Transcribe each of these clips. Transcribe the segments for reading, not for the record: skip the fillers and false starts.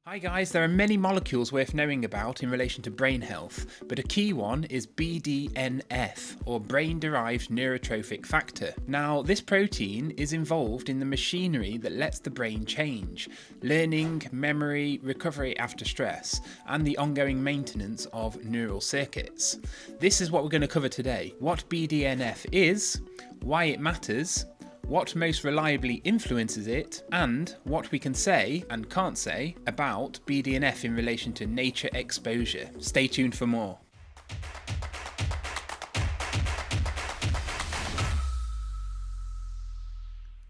Hi guys, there are many molecules worth knowing about in relation to brain health, but a key one is BDNF, or brain-derived neurotrophic factor. Now, this protein is involved in the machinery that lets the brain change, learning, memory, recovery after stress, and the ongoing maintenance of neural circuits. This is what we're going to cover today: what BDNF is, why it matters, what most reliably influences it, and what we can say and can't say about BDNF in relation to nature exposure. Stay tuned for more.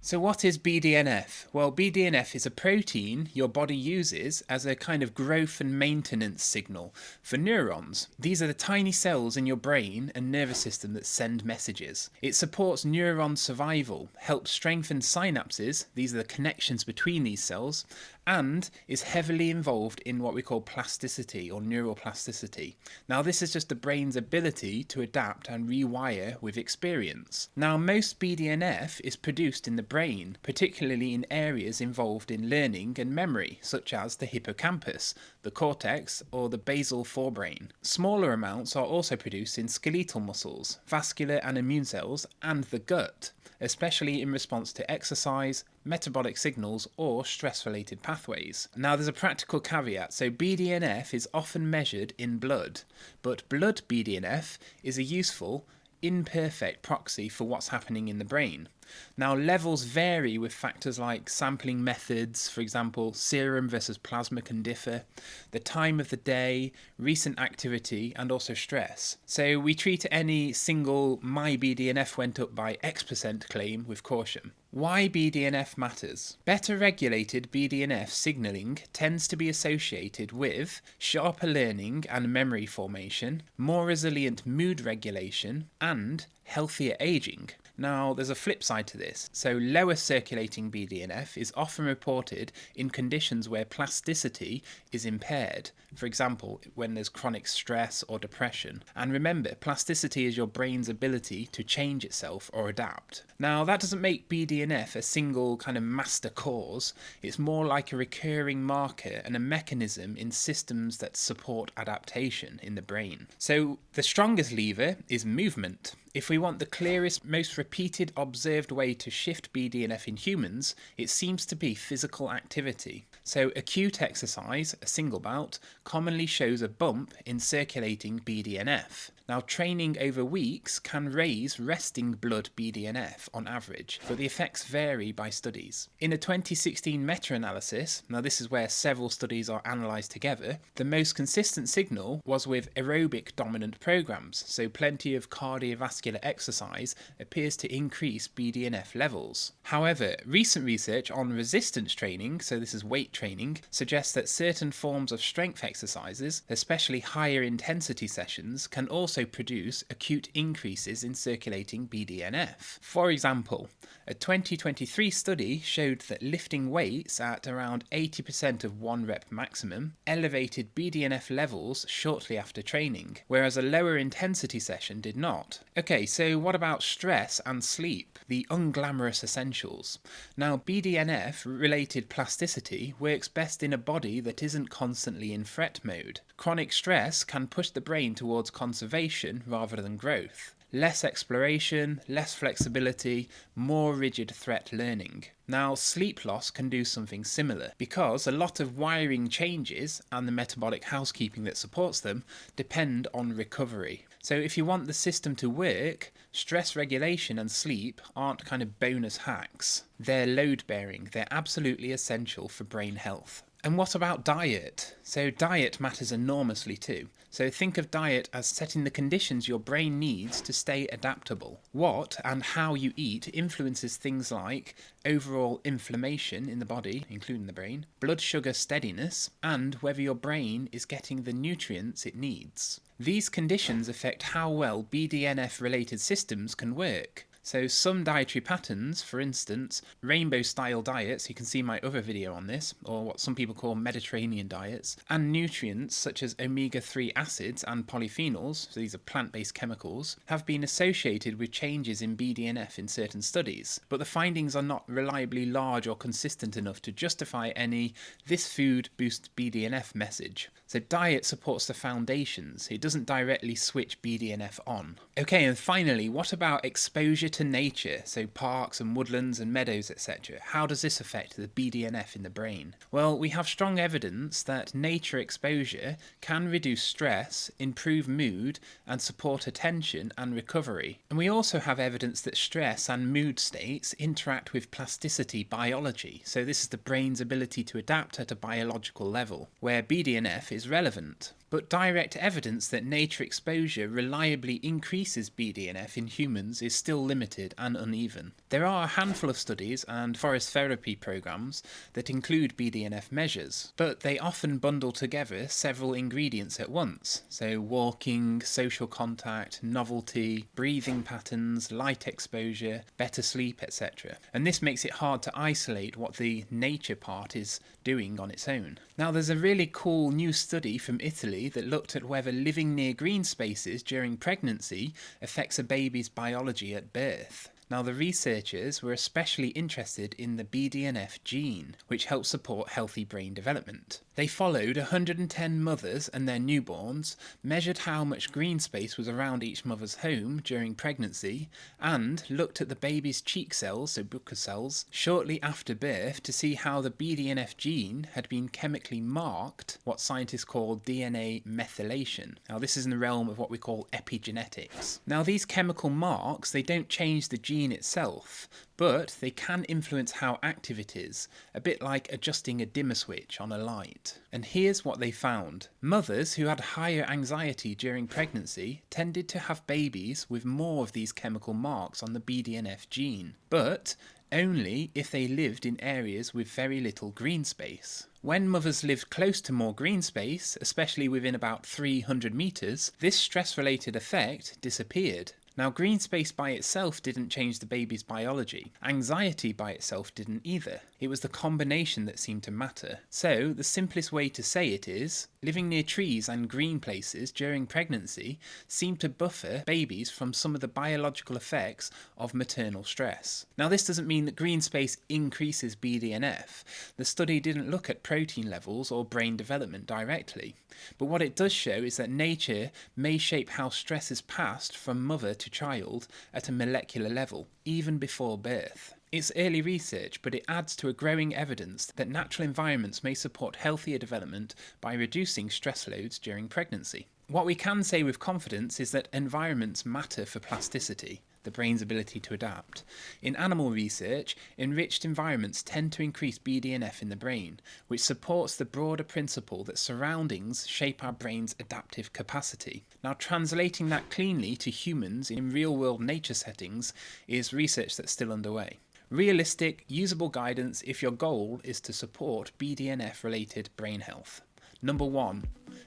So what is BDNF? Well, BDNF is a protein your body uses as a kind of growth and maintenance signal for neurons. These are the tiny cells in your brain and nervous system that send messages. It supports neuron survival, helps strengthen synapses, these are the connections between these cells, and is heavily involved in what we call plasticity or neuroplasticity. Now, this is just the brain's ability to adapt and rewire with experience. Now, most BDNF is produced in the brain, particularly in areas involved in learning and memory, such as the hippocampus, the cortex, or the basal forebrain. Smaller amounts are also produced in skeletal muscles, vascular and immune cells, and the gut, especially in response to exercise, metabolic signals, or stress-related pathways. Now, there's a practical caveat. So BDNF is often measured in blood, but blood BDNF is a useful, imperfect proxy for what's happening in the brain. Now, levels vary with factors like sampling methods. For example, serum versus plasma can differ, the time of the day, recent activity, and also stress. So we treat any single my BDNF went up by X% claim with caution. Why BDNF matters? Better regulated BDNF signalling tends to be associated with sharper learning and memory formation, more resilient mood regulation, and healthier aging. Now, there's a flip side to this. So lower circulating BDNF is often reported in conditions where plasticity is impaired. For example, when there's chronic stress or depression. And remember, plasticity is your brain's ability to change itself or adapt. Now, that doesn't make BDNF a single kind of master cause. It's more like a recurring marker and a mechanism in systems that support adaptation in the brain. So the strongest lever is movement. If we want the clearest, most repeated observed way to shift BDNF in humans, it seems to be physical activity. So acute exercise, a single bout, commonly shows a bump in circulating BDNF. Now, training over weeks can raise resting blood BDNF on average, but the effects vary by studies. In a 2016 meta-analysis, now this is where several studies are analysed together, the most consistent signal was with aerobic dominant programs, so plenty of cardiovascular exercise appears to increase BDNF levels. However, recent research on resistance training, so this is weight training, suggests that certain forms of strength exercises, especially higher intensity sessions, can also produce acute increases in circulating BDNF. For example, a 2023 study showed that lifting weights at around 80% of 1 rep maximum elevated BDNF levels shortly after training, whereas a lower intensity session did not. Okay, so what about stress and sleep, the unglamorous essentials? Now, BDNF-related plasticity works best in a body that isn't constantly in threat mode. Chronic stress can push the brain towards conservation rather than growth. Less exploration, less flexibility, more rigid threat learning. Now, sleep loss can do something similar because a lot of wiring changes and the metabolic housekeeping that supports them depend on recovery. So if you want the system to work, stress regulation and sleep aren't kind of bonus hacks. They're load-bearing. They're absolutely essential for brain health. And what about diet? So diet matters enormously too. So think of diet as setting the conditions your brain needs to stay adaptable. What and how you eat influences things like overall inflammation in the body, including the brain, blood sugar steadiness, and whether your brain is getting the nutrients it needs. These conditions affect how well BDNF-related systems can work. So some dietary patterns, for instance, rainbow-style diets, you can see my other video on this, or what some people call Mediterranean diets, and nutrients such as omega-3 acids and polyphenols, so these are plant-based chemicals, have been associated with changes in BDNF in certain studies, but the findings are not reliably large or consistent enough to justify any "this food boosts BDNF" message. So diet supports the foundations, it doesn't directly switch BDNF on. Okay, and finally, what about exposure to nature, so parks and woodlands and meadows, etc.? How does this affect the BDNF in the brain? Well, we have strong evidence that nature exposure can reduce stress, improve mood, and support attention and recovery. And we also have evidence that stress and mood states interact with plasticity biology, so this is the brain's ability to adapt at a biological level, where BDNF is relevant. But direct evidence that nature exposure reliably increases BDNF in humans is still limited and uneven. There are a handful of studies and forest therapy programs that include BDNF measures, but they often bundle together several ingredients at once, so walking, social contact, novelty, breathing patterns, light exposure, better sleep, etc. And this makes it hard to isolate what the nature part is doing on its own. Now, there's a really cool new study from Italy that looked at whether living near green spaces during pregnancy affects a baby's biology at birth. Now, the researchers were especially interested in the BDNF gene, which helps support healthy brain development. They followed 110 mothers and their newborns, measured how much green space was around each mother's home during pregnancy, and looked at the baby's cheek cells, so Bruker cells, shortly after birth to see how the BDNF gene had been chemically marked, what scientists call DNA methylation. Now, this is in the realm of what we call epigenetics. Now, these chemical marks, they don't change the gene itself, but they can influence how active it is, a bit like adjusting a dimmer switch on a light. And here's what they found. Mothers who had higher anxiety during pregnancy tended to have babies with more of these chemical marks on the BDNF gene, but only if they lived in areas with very little green space. When mothers lived close to more green space, especially within about 300 metres, this stress-related effect disappeared. Now, green space by itself didn't change the baby's biology. Anxiety by itself didn't either. It was the combination that seemed to matter. So, the simplest way to say it is, living near trees and green places during pregnancy seemed to buffer babies from some of the biological effects of maternal stress. Now, this doesn't mean that green space increases BDNF. The study didn't look at protein levels or brain development directly. But what it does show is that nature may shape how stress is passed from mother to child at a molecular level, even before birth. It's early research, but it adds to a growing evidence that natural environments may support healthier development by reducing stress loads during pregnancy. What we can say with confidence is that environments matter for plasticity, the brain's ability to adapt. In animal research, enriched environments tend to increase BDNF in the brain, which supports the broader principle that surroundings shape our brain's adaptive capacity. Now, translating that cleanly to humans in real-world nature settings is research that's still underway. Realistic, usable guidance if your goal is to support BDNF-related brain health. Number 1.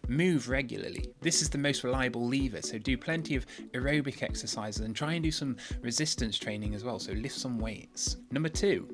Move regularly. This is the most reliable lever, so do plenty of aerobic exercises and try and do some resistance training as well, so lift some weights. Number 2.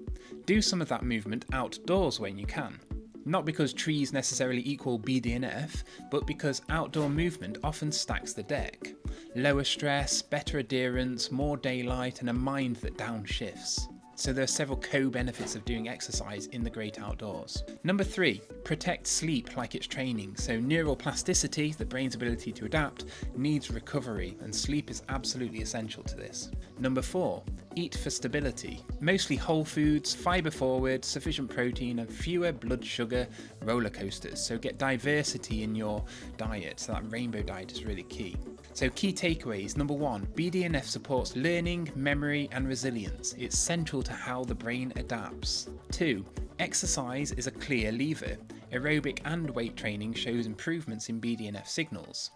Do some of that movement outdoors when you can. Not because trees necessarily equal BDNF, but because outdoor movement often stacks the deck. Lower stress, better adherence, more daylight, and a mind that downshifts. So there are several co-benefits of doing exercise in the great outdoors. Number 3, protect sleep like it's training. So neuroplasticity, the brain's ability to adapt, needs recovery, and sleep is absolutely essential to this. Number 4, eat for stability. Mostly whole foods, fibre forward, sufficient protein, and fewer blood sugar roller coasters. So get diversity in your diet. So that rainbow diet is really key. So key takeaways. Number 1, BDNF supports learning, memory, and resilience. It's central to how the brain adapts. 2, exercise is a clear lever. Aerobic and weight training shows improvements in BDNF signals.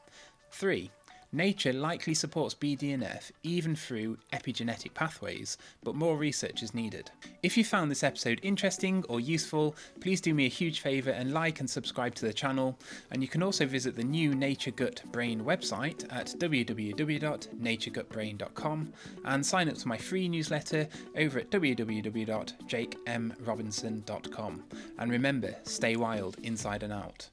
3, Nature likely supports BDNF even through epigenetic pathways, but more research is needed. If you found this episode interesting or useful, please do me a huge favour and like and subscribe to the channel, and you can also visit the new Nature Gut Brain website at www.naturegutbrain.com and sign up to my free newsletter over at www.jakemrobinson.com. And remember, stay wild inside and out.